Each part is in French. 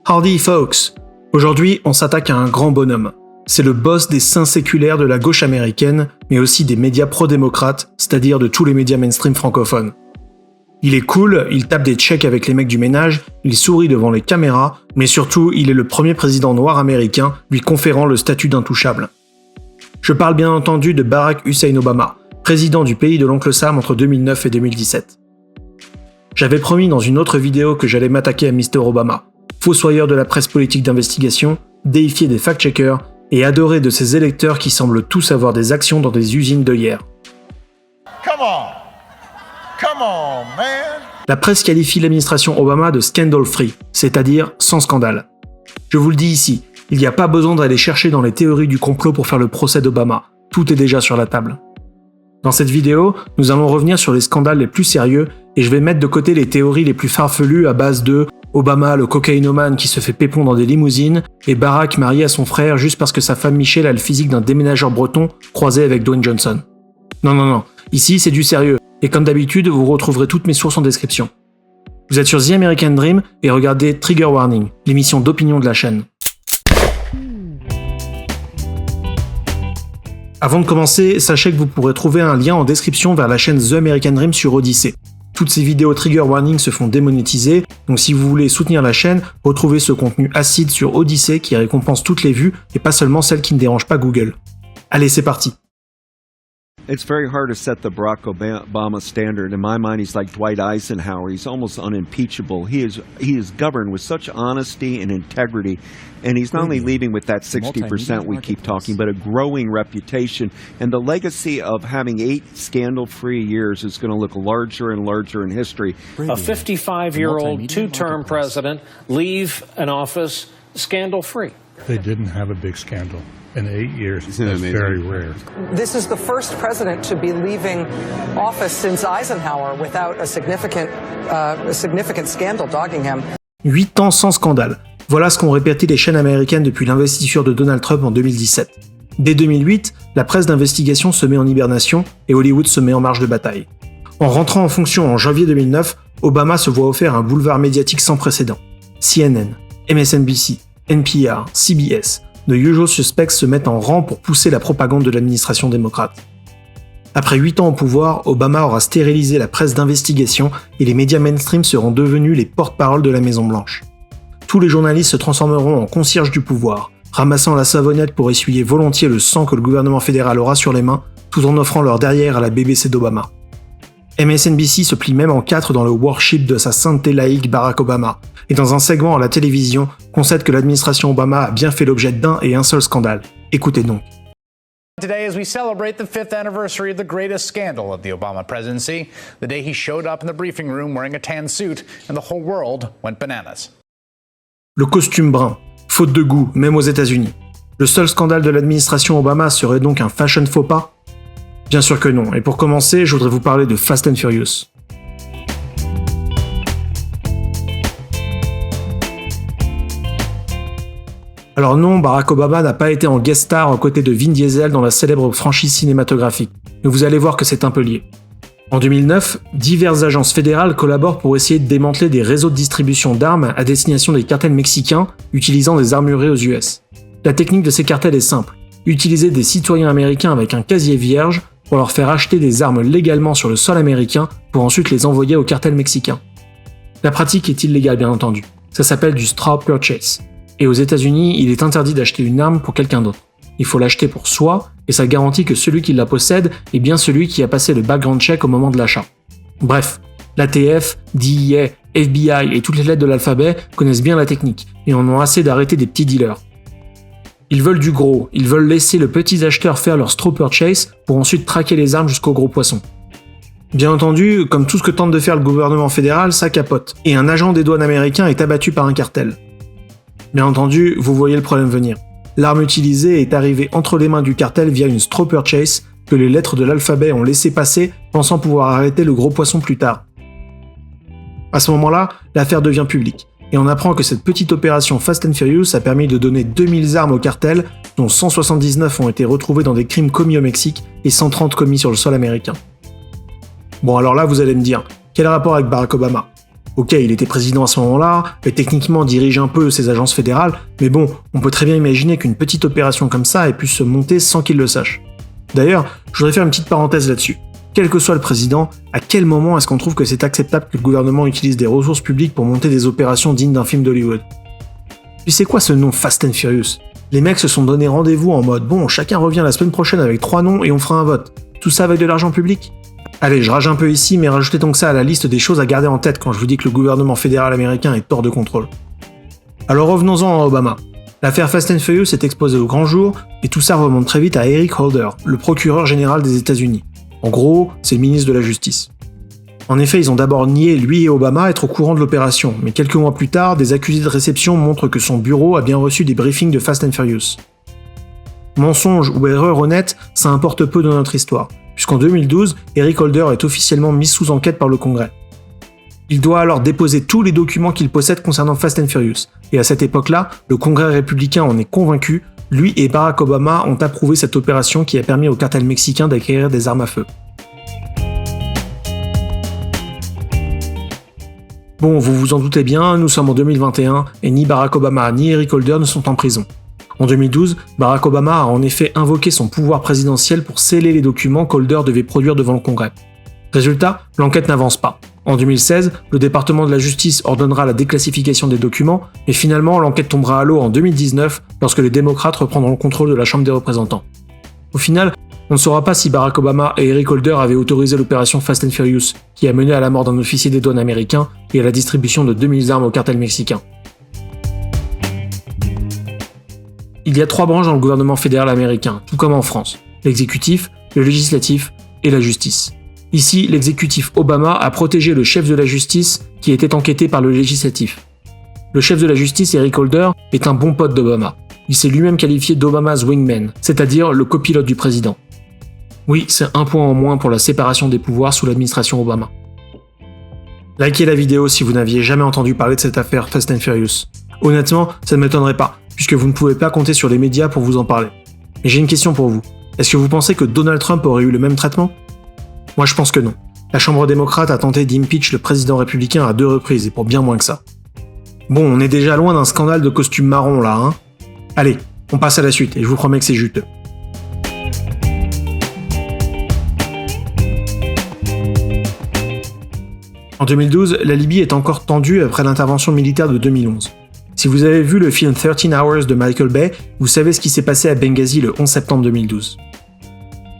Howdy folks! Aujourd'hui, on s'attaque à un grand bonhomme. C'est le boss des saints séculaires de la gauche américaine, mais aussi des médias pro-démocrates, c'est-à-dire de tous les médias mainstream francophones. Il est cool, il tape des checks avec les mecs du ménage, il sourit devant les caméras, mais surtout, il est le premier président noir américain lui conférant le statut d'intouchable. Je parle bien entendu de Barack Hussein Obama, président du pays de l'oncle Sam entre 2009 et 2017. J'avais promis dans une autre vidéo que j'allais m'attaquer à Mr. Obama, fossoyeur de la presse politique d'investigation, déifié des fact-checkers et adoré de ses électeurs qui semblent tous avoir des actions dans des usines de hier. Come on, man! La presse qualifie l'administration Obama de scandal-free, c'est-à-dire sans scandale. Je vous le dis ici, il n'y a pas besoin d'aller chercher dans les théories du complot pour faire le procès d'Obama, tout est déjà sur la table. Dans cette vidéo, nous allons revenir sur les scandales les plus sérieux et je vais mettre de côté les théories les plus farfelues à base de Obama le cocaïnomane qui se fait pépon dans des limousines et Barack marié à son frère juste parce que sa femme Michelle a le physique d'un déménageur breton croisé avec Dwayne Johnson. Non, ici c'est du sérieux et comme d'habitude vous retrouverez toutes mes sources en description. Vous êtes sur The American Dream et regardez Trigger Warning, l'émission d'opinion de la chaîne. Avant de commencer, sachez que vous pourrez trouver un lien en description vers la chaîne The American Dream sur Odyssey. Toutes ces vidéos Trigger Warning se font démonétiser, donc si vous voulez soutenir la chaîne, retrouvez ce contenu acide sur Odyssey qui récompense toutes les vues et pas seulement celles qui ne dérangent pas Google. Allez, c'est parti. It's very hard to set the Barack Obama standard. In my mind, he's like Dwight Eisenhower. He's almost unimpeachable. He is governed with such honesty and integrity. And he's not only leaving with that 60% we keep talking, but a growing reputation. And the legacy of having 8 scandal-free years is going to look larger and larger in history. A 55-year-old, two-term president leave an office scandal-free. They didn't have a big scandal in 8 years. That's very rare. This is the first president to be leaving office since Eisenhower without a significant scandal dogging him. 8 ans sans scandale. Voilà ce qu'ont répété les chaînes américaines depuis l'investiture de Donald Trump en 2017. Dès 2008, la presse d'investigation se met en hibernation et Hollywood se met en marche de bataille. En rentrant en fonction en janvier 2009, Obama se voit offert un boulevard médiatique sans précédent. CNN, MSNBC, NPR, CBS, The Usual Suspects se mettent en rang pour pousser la propagande de l'administration démocrate. Après 8 ans au pouvoir, Obama aura stérilisé la presse d'investigation et les médias mainstream seront devenus les porte-parole de la Maison-Blanche. Tous les journalistes se transformeront en concierges du pouvoir, ramassant la savonnette pour essuyer volontiers le sang que le gouvernement fédéral aura sur les mains, tout en offrant leur derrière à la BBC d'Obama. MSNBC se plie même en 4 dans le worship de sa sainteté laïque Barack Obama, et dans un segment à la télévision, concède que l'administration Obama a bien fait l'objet d'un et un seul scandale. Écoutez donc. Today, as we celebrate the 5th anniversary of the greatest scandal of the Obama presidency, the day he showed up in the briefing room wearing a tan suit and the whole world went bananas. Le costume brun, faute de goût, même aux États-Unis. Le seul scandale de l'administration Obama serait donc un fashion faux pas ? Bien sûr que non, et pour commencer, je voudrais vous parler de Fast and Furious. Alors non, Barack Obama n'a pas été en guest star aux côtés de Vin Diesel dans la célèbre franchise cinématographique, mais vous allez voir que c'est un peu lié. En 2009, diverses agences fédérales collaborent pour essayer de démanteler des réseaux de distribution d'armes à destination des cartels mexicains utilisant des armureries aux US. La technique de ces cartels est simple, utiliser des citoyens américains avec un casier vierge pour leur faire acheter des armes légalement sur le sol américain pour ensuite les envoyer aux cartels mexicains. La pratique est illégale bien entendu, ça s'appelle du straw purchase. Et aux États-Unis, il est interdit d'acheter une arme pour quelqu'un d'autre. Il faut l'acheter pour soi, et ça garantit que celui qui la possède est bien celui qui a passé le background check au moment de l'achat. Bref, l'ATF, DEA, FBI et toutes les lettres de l'alphabet connaissent bien la technique, et en ont assez d'arrêter des petits dealers. Ils veulent du gros, ils veulent laisser le petit acheteur faire leur straw purchase pour ensuite traquer les armes jusqu'au gros poisson. Bien entendu, comme tout ce que tente de faire le gouvernement fédéral, ça capote, et un agent des douanes américain est abattu par un cartel. Bien entendu, vous voyez le problème venir. L'arme utilisée est arrivée entre les mains du cartel via une straw purchase que les lettres de l'alphabet ont laissé passer, pensant pouvoir arrêter le gros poisson plus tard. À ce moment-là, l'affaire devient publique, et on apprend que cette petite opération Fast and Furious a permis de donner 2000 armes au cartel, dont 179 ont été retrouvées dans des crimes commis au Mexique et 130 commis sur le sol américain. Bon alors là, vous allez me dire, quel rapport avec Barack Obama ? Ok, il était président à ce moment-là, et techniquement dirige un peu ses agences fédérales, mais bon, on peut très bien imaginer qu'une petite opération comme ça ait pu se monter sans qu'il le sache. D'ailleurs, je voudrais faire une petite parenthèse là-dessus. Quel que soit le président, à quel moment est-ce qu'on trouve que c'est acceptable que le gouvernement utilise des ressources publiques pour monter des opérations dignes d'un film d'Hollywood? Puis c'est quoi ce nom Fast and Furious? Les mecs se sont donné rendez-vous en mode « Bon, chacun revient la semaine prochaine avec 3 noms et on fera un vote. » Tout ça avec de l'argent public? Allez, je rage un peu ici, mais rajoutez donc ça à la liste des choses à garder en tête quand je vous dis que le gouvernement fédéral américain est hors de contrôle. Alors revenons-en à Obama. L'affaire Fast and Furious est exposée au grand jour, et tout ça remonte très vite à Eric Holder, le procureur général des États-Unis. En gros, c'est le ministre de la Justice. En effet, ils ont d'abord nié, lui et Obama, être au courant de l'opération, mais quelques mois plus tard, des accusés de réception montrent que son bureau a bien reçu des briefings de Fast and Furious. Mensonge ou erreur honnête, ça importe peu dans notre histoire, puisqu'en 2012, Eric Holder est officiellement mis sous enquête par le Congrès. Il doit alors déposer tous les documents qu'il possède concernant Fast and Furious, et à cette époque-là, le Congrès républicain en est convaincu, lui et Barack Obama ont approuvé cette opération qui a permis au cartel mexicain d'acquérir des armes à feu. Bon, vous vous en doutez bien, nous sommes en 2021 et ni Barack Obama ni Eric Holder ne sont en prison. En 2012, Barack Obama a en effet invoqué son pouvoir présidentiel pour sceller les documents qu'Holder devait produire devant le Congrès. Résultat, l'enquête n'avance pas. En 2016, le département de la justice ordonnera la déclassification des documents, mais finalement l'enquête tombera à l'eau en 2019 lorsque les démocrates reprendront le contrôle de la Chambre des représentants. Au final, on ne saura pas si Barack Obama et Eric Holder avaient autorisé l'opération Fast and Furious, qui a mené à la mort d'un officier des douanes américain et à la distribution de 2000 armes au cartel mexicain. Il y a 3 branches dans le gouvernement fédéral américain, tout comme en France: l'exécutif, le législatif et la justice. Ici, l'exécutif Obama a protégé le chef de la justice qui était enquêté par le législatif. Le chef de la justice, Eric Holder, est un bon pote d'Obama. Il s'est lui-même qualifié d'Obama's wingman, c'est-à-dire le copilote du président. Oui, c'est un point en moins pour la séparation des pouvoirs sous l'administration Obama. Likez la vidéo si vous n'aviez jamais entendu parler de cette affaire Fast and Furious. Honnêtement, ça ne m'étonnerait pas, puisque vous ne pouvez pas compter sur les médias pour vous en parler. Mais j'ai une question pour vous. Est-ce que vous pensez que Donald Trump aurait eu le même traitement? Moi je pense que non. La Chambre démocrate a tenté d'impeach le président républicain à 2 reprises, et pour bien moins que ça. Bon, on est déjà loin d'un scandale de costume marron là, hein? Allez, on passe à la suite, et je vous promets que c'est juteux. En 2012, la Libye est encore tendue après l'intervention militaire de 2011. Si vous avez vu le film 13 Hours de Michael Bay, vous savez ce qui s'est passé à Benghazi le 11 septembre 2012.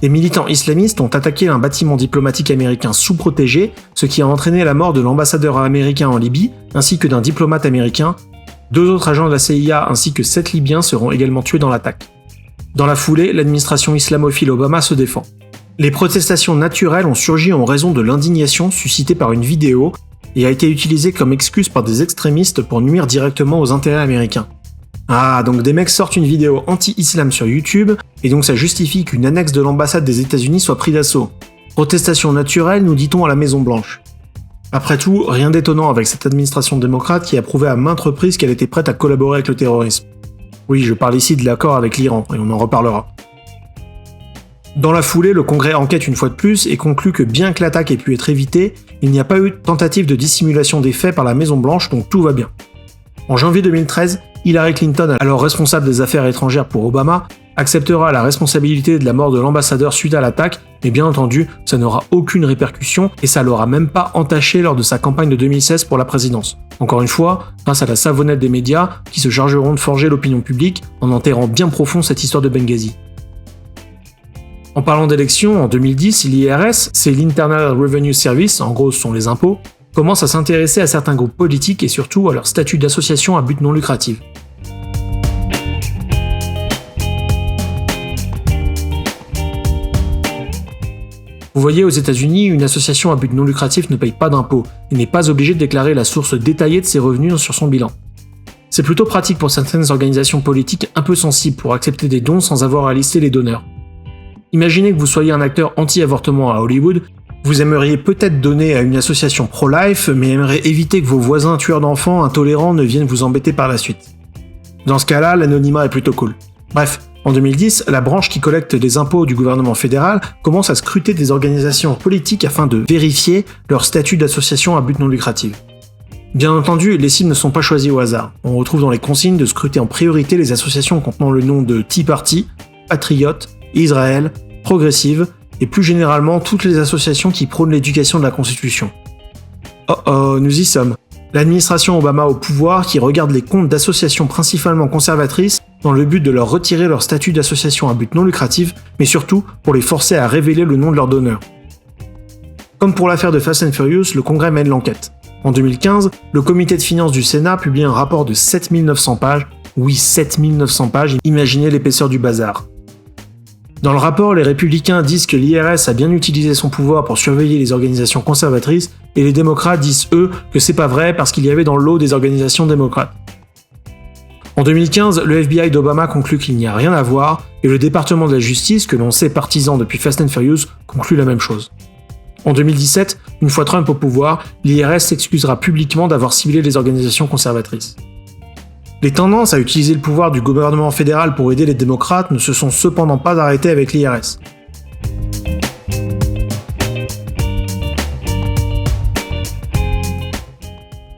Des militants islamistes ont attaqué un bâtiment diplomatique américain sous-protégé, ce qui a entraîné la mort de l'ambassadeur américain en Libye, ainsi que d'un diplomate américain. 2 autres agents de la CIA ainsi que 7 Libyens seront également tués dans l'attaque. Dans la foulée, l'administration islamophile Obama se défend. Les protestations naturelles ont surgi en raison de l'indignation suscitée par une vidéo et a été utilisée comme excuse par des extrémistes pour nuire directement aux intérêts américains. Ah, donc des mecs sortent une vidéo anti-islam sur YouTube, et donc ça justifie qu'une annexe de l'ambassade des États-Unis soit prise d'assaut. Protestation naturelle, nous dit-on à la Maison Blanche. Après tout, rien d'étonnant avec cette administration démocrate qui a prouvé à maintes reprises qu'elle était prête à collaborer avec le terrorisme. Oui, je parle ici de l'accord avec l'Iran, et on en reparlera. Dans la foulée, le Congrès enquête une fois de plus et conclut que bien que l'attaque ait pu être évitée, il n'y a pas eu de tentative de dissimulation des faits par la Maison Blanche, donc tout va bien. En janvier 2013, Hillary Clinton, alors responsable des affaires étrangères pour Obama, acceptera la responsabilité de la mort de l'ambassadeur suite à l'attaque, mais bien entendu, ça n'aura aucune répercussion et ça l'aura même pas entaché lors de sa campagne de 2016 pour la présidence. Encore une fois, grâce à la savonnette des médias qui se chargeront de forger l'opinion publique en enterrant bien profond cette histoire de Benghazi. En parlant d'élections, en 2010, l'IRS, c'est l'Internal Revenue Service, en gros ce sont les impôts, commence à s'intéresser à certains groupes politiques et surtout à leur statut d'association à but non lucratif. Vous voyez, aux États-Unis, une association à but non lucratif ne paye pas d'impôts et n'est pas obligée de déclarer la source détaillée de ses revenus sur son bilan. C'est plutôt pratique pour certaines organisations politiques un peu sensibles pour accepter des dons sans avoir à lister les donneurs. Imaginez que vous soyez un acteur anti-avortement à Hollywood, vous aimeriez peut-être donner à une association pro-life, mais aimeriez éviter que vos voisins tueurs d'enfants intolérants ne viennent vous embêter par la suite. Dans ce cas-là, l'anonymat est plutôt cool. Bref, en 2010, la branche qui collecte les impôts du gouvernement fédéral commence à scruter des organisations politiques afin de vérifier leur statut d'association à but non lucratif. Bien entendu, les cibles ne sont pas choisies au hasard. On retrouve dans les consignes de scruter en priorité les associations contenant le nom de Tea Party, Patriote, Israël, Progressive, et plus généralement toutes les associations qui prônent l'éducation de la Constitution. Oh, nous y sommes. L'administration Obama au pouvoir qui regarde les comptes d'associations principalement conservatrices dans le but de leur retirer leur statut d'association à but non lucratif, mais surtout pour les forcer à révéler le nom de leur donneur. Comme pour l'affaire de Fast and Furious, le Congrès mène l'enquête. En 2015, le comité de finances du Sénat publie un rapport de 7900 pages. Oui, 7900 pages, imaginez l'épaisseur du bazar. Dans le rapport, les républicains disent que l'IRS a bien utilisé son pouvoir pour surveiller les organisations conservatrices, et les démocrates disent, eux, que c'est pas vrai parce qu'il y avait dans le lot des organisations démocrates. En 2015, le FBI d'Obama conclut qu'il n'y a rien à voir, et le département de la justice, que l'on sait partisan depuis Fast and Furious, conclut la même chose. En 2017, une fois Trump au pouvoir, l'IRS s'excusera publiquement d'avoir ciblé les organisations conservatrices. Les tendances à utiliser le pouvoir du gouvernement fédéral pour aider les démocrates ne se sont cependant pas arrêtées avec l'IRS.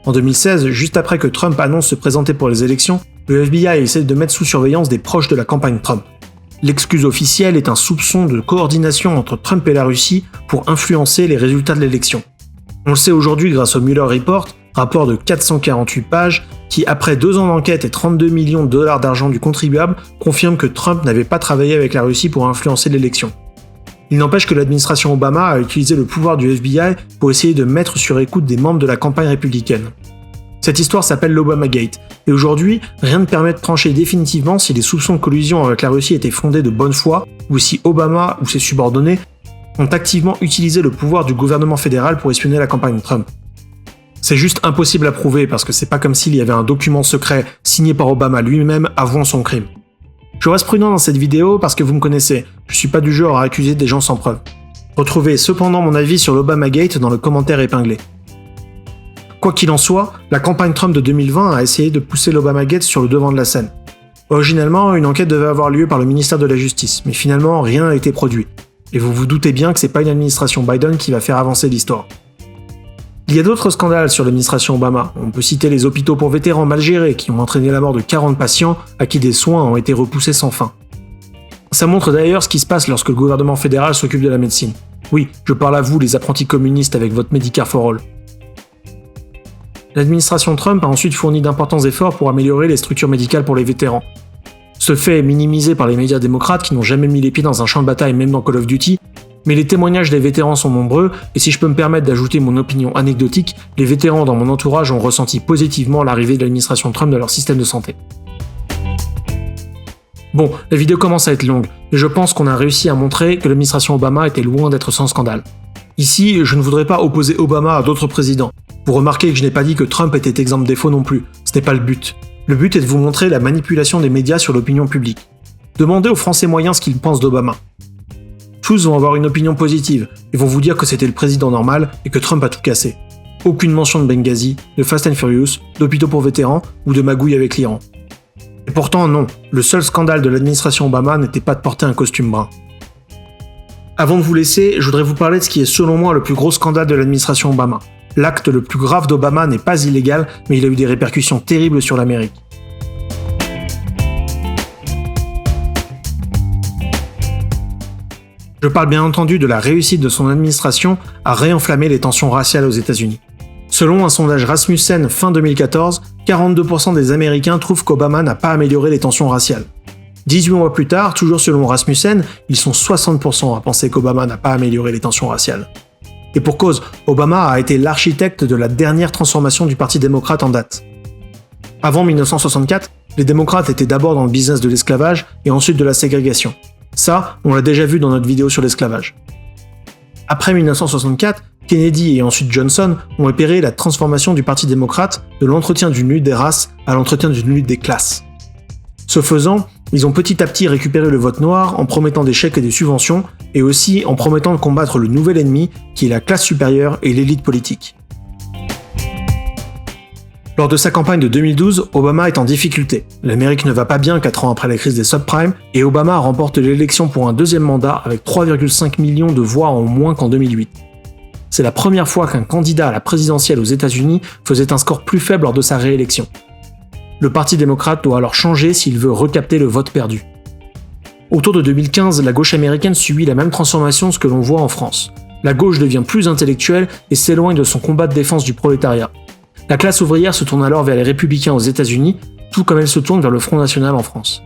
En 2016, juste après que Trump annonce se présenter pour les élections, le FBI essaie de mettre sous surveillance des proches de la campagne Trump. L'excuse officielle est un soupçon de coordination entre Trump et la Russie pour influencer les résultats de l'élection. On le sait aujourd'hui grâce au Mueller Report, rapport de 448 pages, qui, après 2 ans d'enquête et 32 millions de dollars d'argent du contribuable, confirme que Trump n'avait pas travaillé avec la Russie pour influencer l'élection. Il n'empêche que l'administration Obama a utilisé le pouvoir du FBI pour essayer de mettre sur écoute des membres de la campagne républicaine. Cette histoire s'appelle l'Obamagate, et aujourd'hui, rien ne permet de trancher définitivement si les soupçons de collusion avec la Russie étaient fondés de bonne foi, ou si Obama ou ses subordonnés ont activement utilisé le pouvoir du gouvernement fédéral pour espionner la campagne Trump. C'est juste impossible à prouver parce que c'est pas comme s'il y avait un document secret signé par Obama lui-même avouant son crime. Je reste prudent dans cette vidéo parce que vous me connaissez, je suis pas du genre à accuser des gens sans preuve. Retrouvez cependant mon avis sur l'Obamagate dans le commentaire épinglé. Quoi qu'il en soit, la campagne Trump de 2020 a essayé de pousser l'Obamagate sur le devant de la scène. Originellement, une enquête devait avoir lieu par le ministère de la Justice, mais finalement rien n'a été produit. Et vous vous doutez bien que c'est pas une administration Biden qui va faire avancer l'histoire. Il y a d'autres scandales sur l'administration Obama. On peut citer les hôpitaux pour vétérans mal gérés qui ont entraîné la mort de 40 patients à qui des soins ont été repoussés sans fin. Ça montre d'ailleurs ce qui se passe lorsque le gouvernement fédéral s'occupe de la médecine. Oui, je parle à vous les apprentis communistes avec votre Medicare for All. L'administration Trump a ensuite fourni d'importants efforts pour améliorer les structures médicales pour les vétérans. Ce fait est minimisé par les médias démocrates qui n'ont jamais mis les pieds dans un champ de bataille même dans Call of Duty, mais les témoignages des vétérans sont nombreux, et si je peux me permettre d'ajouter mon opinion anecdotique, les vétérans dans mon entourage ont ressenti positivement l'arrivée de l'administration Trump dans leur système de santé. Bon, la vidéo commence à être longue, et je pense qu'on a réussi à montrer que l'administration Obama était loin d'être sans scandale. Ici, je ne voudrais pas opposer Obama à d'autres présidents. Vous remarquez que je n'ai pas dit que Trump était exempt de défauts non plus, ce n'est pas le but. Le but est de vous montrer la manipulation des médias sur l'opinion publique. Demandez aux Français moyens ce qu'ils pensent d'Obama. Tous vont avoir une opinion positive, et vont vous dire que c'était le président normal et que Trump a tout cassé. Aucune mention de Benghazi, de Fast and Furious, d'hôpitaux pour vétérans ou de magouille avec l'Iran. Et pourtant non, le seul scandale de l'administration Obama n'était pas de porter un costume brun. Avant de vous laisser, je voudrais vous parler de ce qui est selon moi le plus gros scandale de l'administration Obama. L'acte le plus grave d'Obama n'est pas illégal, mais il a eu des répercussions terribles sur l'Amérique. Je parle bien entendu de la réussite de son administration à réenflammer les tensions raciales aux États-Unis. Selon un sondage Rasmussen fin 2014, 42% des Américains trouvent qu'Obama n'a pas amélioré les tensions raciales. 18 mois plus tard, toujours selon Rasmussen, ils sont 60% à penser qu'Obama n'a pas amélioré les tensions raciales. Et pour cause, Obama a été l'architecte de la dernière transformation du Parti démocrate en date. Avant 1964, les démocrates étaient d'abord dans le business de l'esclavage et ensuite de la ségrégation. Ça, on l'a déjà vu dans notre vidéo sur l'esclavage. Après 1964, Kennedy et ensuite Johnson ont opéré la transformation du Parti démocrate de l'entretien d'une lutte des races à l'entretien d'une lutte des classes. Ce faisant, ils ont petit à petit récupéré le vote noir en promettant des chèques et des subventions, et aussi en promettant de combattre le nouvel ennemi qui est la classe supérieure et l'élite politique. Lors de sa campagne de 2012, Obama est en difficulté. L'Amérique ne va pas bien 4 ans après la crise des subprimes, et Obama remporte l'élection pour un deuxième mandat avec 3,5 millions de voix en moins qu'en 2008. c'est la première fois qu'un candidat à la présidentielle aux États-Unis faisait un score plus faible lors de sa réélection. Le Parti démocrate doit alors changer s'il veut recapter le vote perdu. Autour de 2015, la gauche américaine subit la même transformation que l'on voit en France. La gauche devient plus intellectuelle et s'éloigne de son combat de défense du prolétariat. La classe ouvrière se tourne alors vers les républicains aux États-Unis, tout comme elle se tourne vers le Front National en France.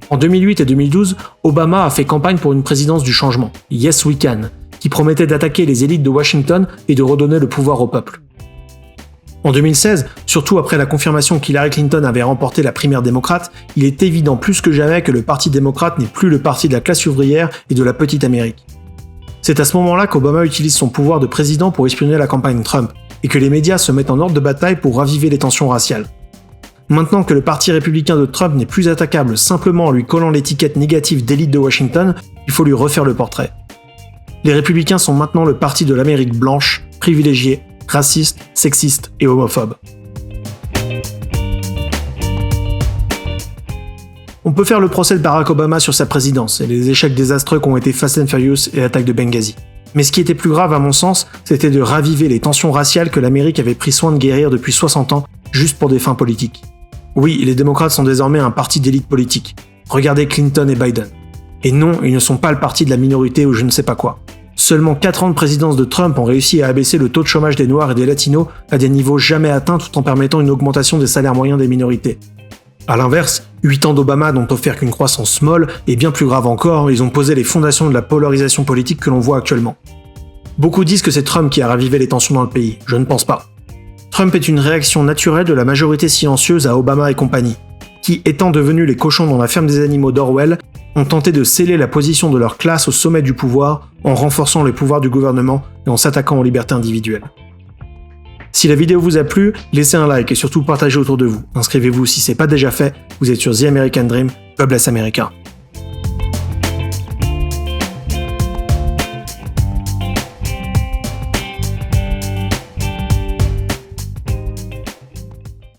En 2008 et 2012, Obama a fait campagne pour une présidence du changement, Yes We Can, qui promettait d'attaquer les élites de Washington et de redonner le pouvoir au peuple. En 2016, surtout après la confirmation qu'Hillary Clinton avait remporté la primaire démocrate, il est évident plus que jamais que le Parti démocrate n'est plus le parti de la classe ouvrière et de la petite Amérique. C'est à ce moment-là qu'Obama utilise son pouvoir de président pour espionner la campagne Trump, et que les médias se mettent en ordre de bataille pour raviver les tensions raciales. Maintenant que le parti républicain de Trump n'est plus attaquable simplement en lui collant l'étiquette négative d'élite de Washington, il faut lui refaire le portrait. Les républicains sont maintenant le parti de l'Amérique blanche, privilégiée, raciste, sexiste et homophobe. On peut faire le procès de Barack Obama sur sa présidence et les échecs désastreux qu'ont été Fast and Furious et l'attaque de Benghazi. Mais ce qui était plus grave à mon sens, c'était de raviver les tensions raciales que l'Amérique avait pris soin de guérir depuis 60 ans, juste pour des fins politiques. Oui, les démocrates sont désormais un parti d'élite politique. Regardez Clinton et Biden. Et non, ils ne sont pas le parti de la minorité ou je ne sais pas quoi. Seulement 4 ans de présidence de Trump ont réussi à abaisser le taux de chômage des Noirs et des Latinos à des niveaux jamais atteints tout en permettant une augmentation des salaires moyens des minorités. A l'inverse, 8 ans d'Obama n'ont offert qu'une croissance molle, et bien plus grave encore, ils ont posé les fondations de la polarisation politique que l'on voit actuellement. Beaucoup disent que c'est Trump qui a ravivé les tensions dans le pays, je ne pense pas. Trump est une réaction naturelle de la majorité silencieuse à Obama et compagnie, qui, étant devenus les cochons dans la ferme des animaux d'Orwell, ont tenté de sceller la position de leur classe au sommet du pouvoir en renforçant les pouvoirs du gouvernement et en s'attaquant aux libertés individuelles. Si la vidéo vous a plu, laissez un like et surtout partagez autour de vous. Inscrivez-vous si c'est pas déjà fait, vous êtes sur The American Dream, God bless America.